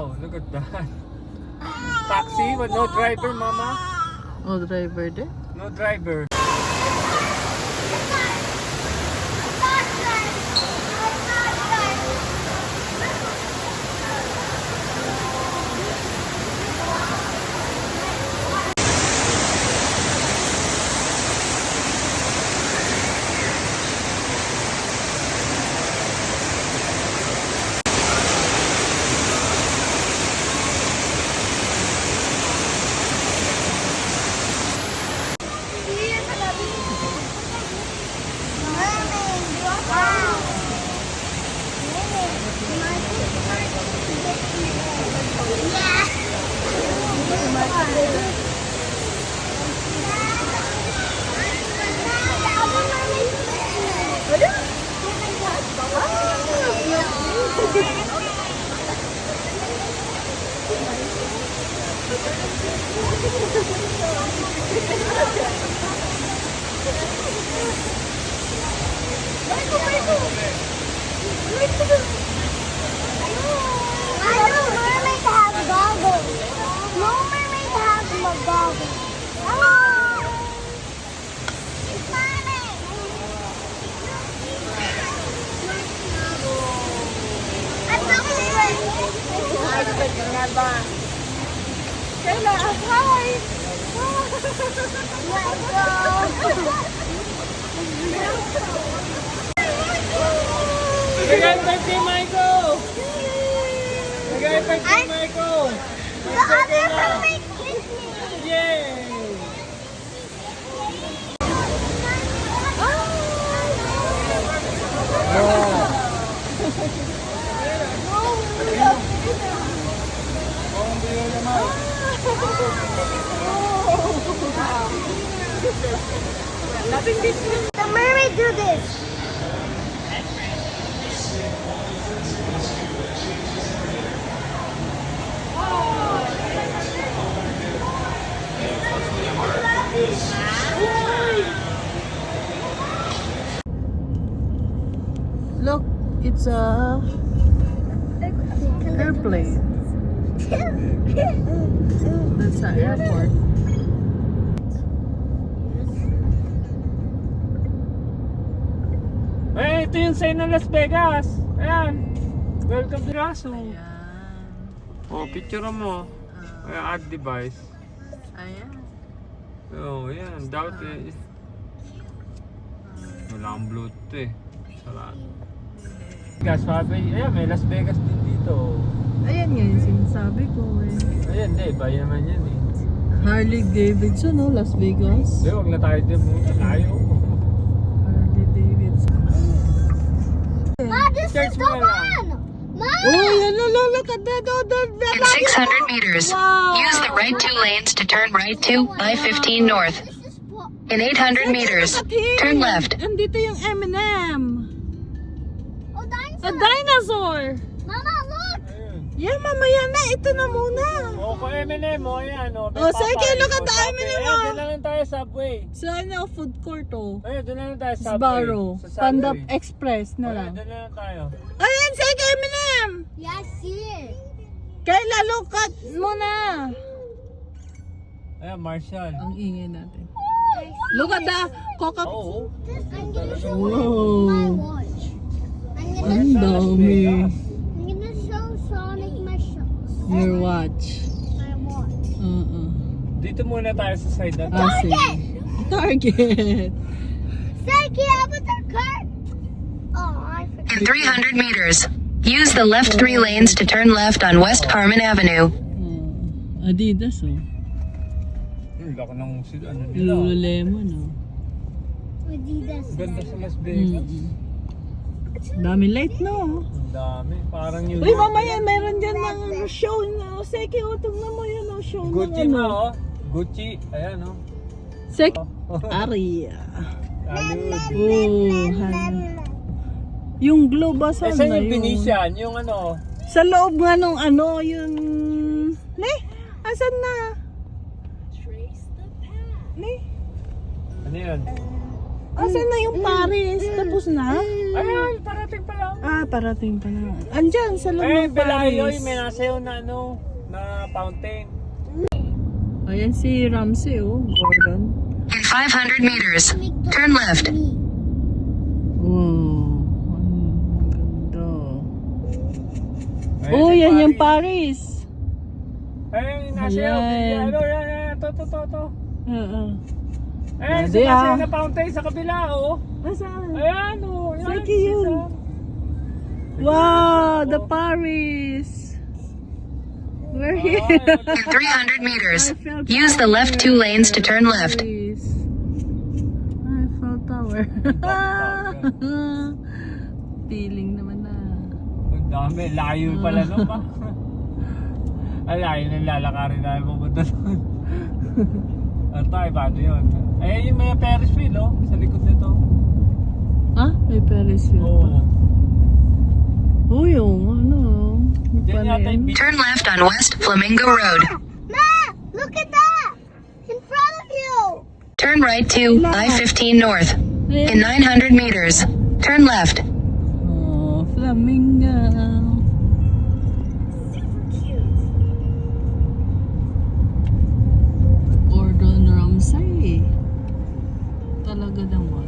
Oh, look at that. Taxi but no driver, mama. O driver din. No driver. Nagay birthday, Michael! Nagay birthday, Michael! The other one may kiss me. Yay! The mermaid do this. Look, it's a airplane. That's an airport. Eh, ito yung sign ng Las Vegas. Ayan. Welcome to Raso. Ayan. Oh, picture mo. Ayan, add device. Ayan. Oh, yan. Doubt eh. Wala akong Bluetooth eh. Sarado. Gas, sabi, ayan, may Las Vegas din dito. Ayan nga yung sinasabi ko eh. Ayan, di, bayan naman yan eh. Harley Davidson, no? Las Vegas. Di, huwag na tayo din muna. Layo. Harley Davidson. Ma, this Search is mo the na lang. one. Ma. Oh, yan, look at that. In 600 meters, use the right two lanes to turn right to I-15 North. This is what? In 800 meters, turn left. Andito yung M&M. Oh, A dinosaur. dinosaur. Mama, look. Ayun. Yeah, mamaya na. Ito na muna. Oh, ko M&M, oh, ayan, oh. Oh, sige, look at the Subway. M&M, Ayan, oh. doon lang tayo, Subway. So, ano, food court, oh. Ayun, doon lang tayo, Subway. Sbarro. Sa Subway. Panda Express na Ayun, lang. doon lang tayo. Ayan, sige, M&M. Yeah, I see it. Kayla, look at muna. Ayan, Marshall. Ang ingay natin. Look at the Coca. Oo. I'm gonna show Wow. my watch. Ang dami. I'm gonna show Sonic Your watch. my watch. Dito muna tayo sa side na to. Ah, sige. Target. Seki, how about the cart? Oh, I forgot. In 300 meters, use the left three lanes to turn left on West Carmen Avenue. Adidas, oh. Laki ng ano nila. Lululemon, oh. Adidas. Ganda sa Las Vegas. Dami light, no? Ang dami. Parang yung... Uy, mamaya, meron dyan ng show na. Seki, oh, tignan mo yun, oh, show Gucci ng na, ano. oh. Gucci. Ayan, oh. Seki. Aria. Salud. Oh, yung globe, Eh, asan saan na yung yun? Venetian? Yung ano? Sa loob nga nung ano, yung... Ne? Asan na? Ne? Ano yun? Asan na yung Paris? Tapos na? Ayan, parating pa lang. Ah, parating pa na. Andyan, sa loob Eh, ng Belayo, Paris. may nasayaw na ano, na fountain. Ayan si Ramsey, oh, Gordon. In 500 meters, turn left. Wow, ang ganda. Ayan Oh, si yan yung Paris. Paris. Ayun, yung nasayaw. Ayan. Ano, yan. To. Oo. Ayun, Pwede, sumasayaw ah. na fountain sa kabila, oh. Asan? Ayan, oh. Yan, So cute. Wow, the Paris. We're here. In 300 meters, use the left 2 lanes to turn left. Eiffel Tower. Feeling naman na. Ang dami, layo pala no ba? Ang layo ng lalakarin namin pupunta doon. Ang tayo, paano yun? Eh, yung may Ferris wheel, oh, sa likod nito. Ah, may Paris wheel pa. Oo. Oh, yung ano. Yan yata yung beach. Turn left on West Flamingo Road. Ma, look at that! In front of you! Turn right to I-15 North. In 900 meters, turn left. Oh, Flamingo. Gordon Ramsay. Talaga naman.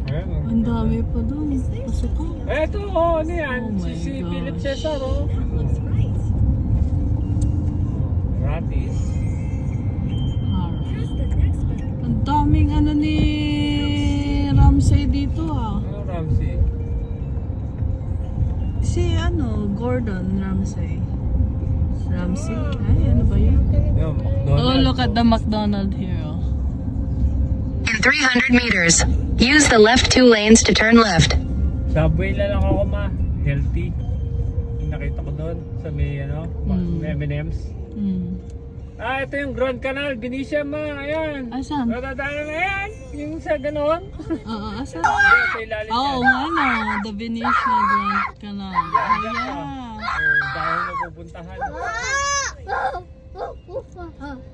Ayan, oh. Ang dami pa doon. Pasok ko. Eto, oh, ano yan? Oh my si gosh. Philip Cesar, oh. Gratis. Ang daming ano ni Ramsay dito ah. Ano, Ramsey? Si ano, Gordon Ramsay. Ramsay? Ay, ano ba yun? Yung McDonald's. Oh, look at the McDonald here. Oh. In 300 meters, use the left 2 lanes to turn left. Subway lang ako, ma. Healthy. Yung nakita ko doon sa may, ano, may M&M's. Hmm. Ah, ito yung Grand Canal, Benicia, ma. Ayan. Asan? Nadadaanan na yan. Yung sa ganon. Oo, asan? Ayan, sa ilalim Oo, yan. ano, the Venetian Grand Canal. Ayan. Ayan. Oh, dahil napupuntahan.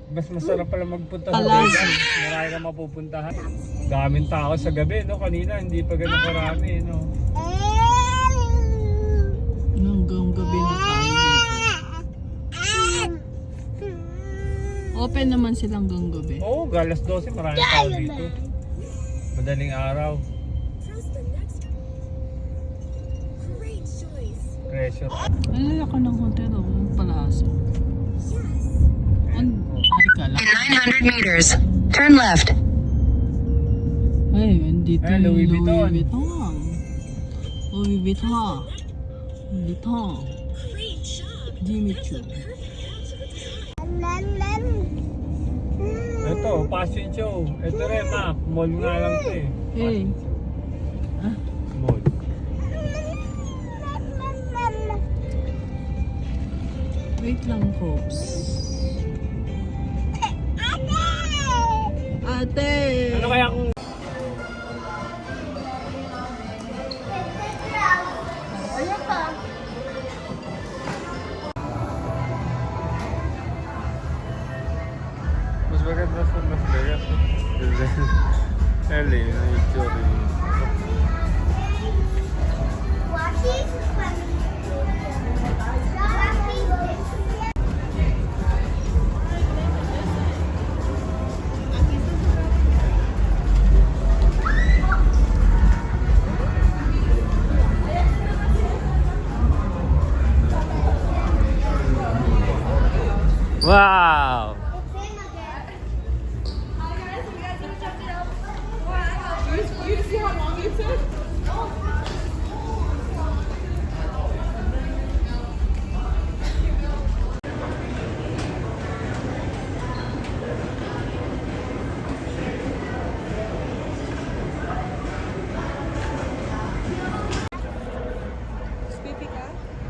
Mas masarap pala magpunta sa Palagi. Vegas. Marami ka mapupuntahan. Daming tao sa gabi, no? Kanina, hindi pa ganun karami, no? Hanggang gabi na tayo dito. Open naman silang hanggang gabi. Oo, galas 12, maraming tao dito. Madaling araw. Pressure. Alala ko ng hotel, oh, yung Palazzo. Ay, kala. In 900 meters, turn left. Ay, andito Ay, Louis Vuitton. Louis Vuitton. Louis Vuitton. Vuitton. Jimmy Choo. Ito, fashion show. Ito rin, ma. Mall nga lang ito eh. Hey. Mall. Wait lang, folks. Ate! Ano kaya kung... Mas maganda sa Las Vegas. LA, na yung itsura yun. Wow!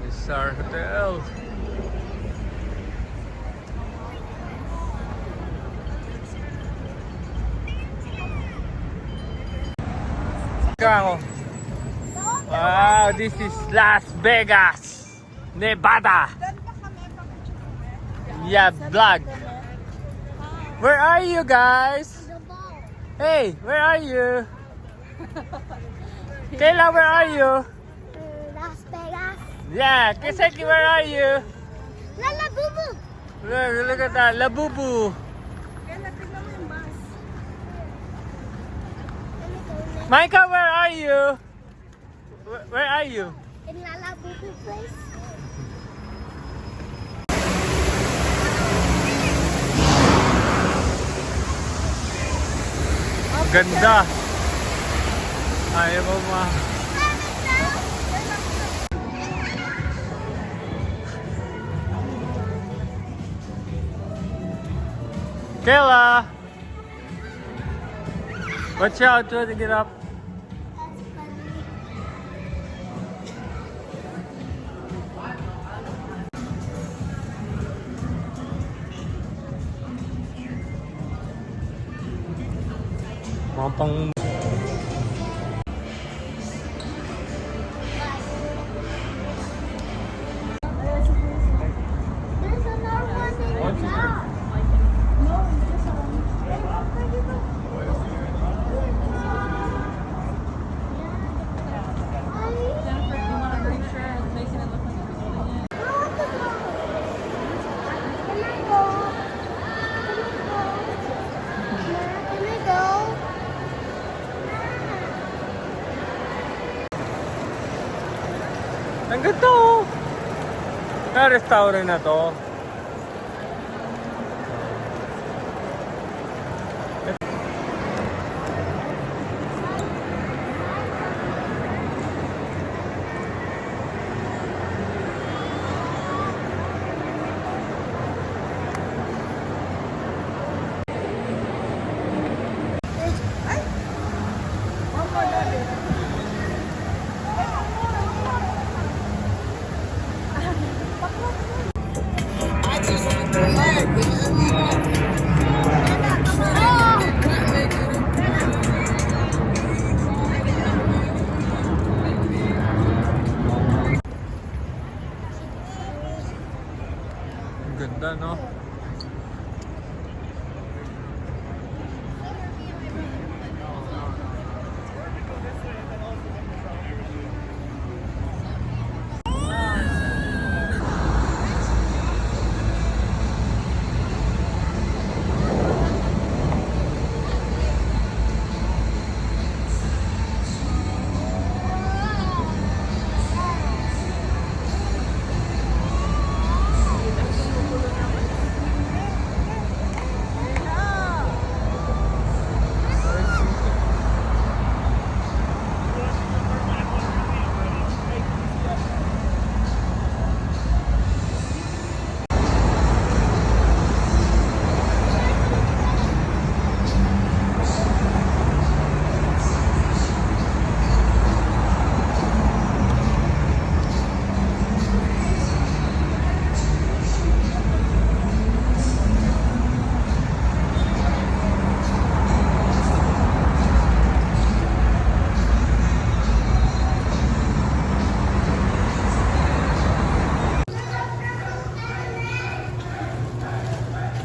This is our hotel. Wow, this is Las Vegas, Nevada. Yeah, vlog. Where are you guys? Hey, where are you? Kayla, where are you? Las Vegas. Yeah, Kiseki, where are you? Lala Bubu. Look at that, Labubu. Micah, where are you? Where are you? In Lala Bubu place. Ganda. Ayaw mo ma. Kayla! Watch out, try to get up. Mga pang... There's another one in What's the it? top. Jennifer, do you want a green shirt? It's making it look like you're holding it. Ang ganda oh! Na-restaurant na to. Ang ganda no?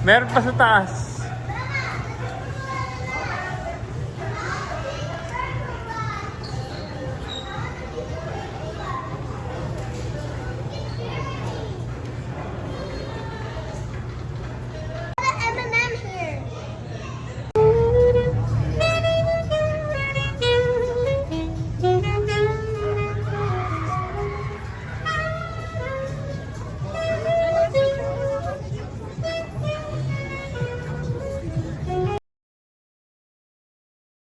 Meron pa sa taas.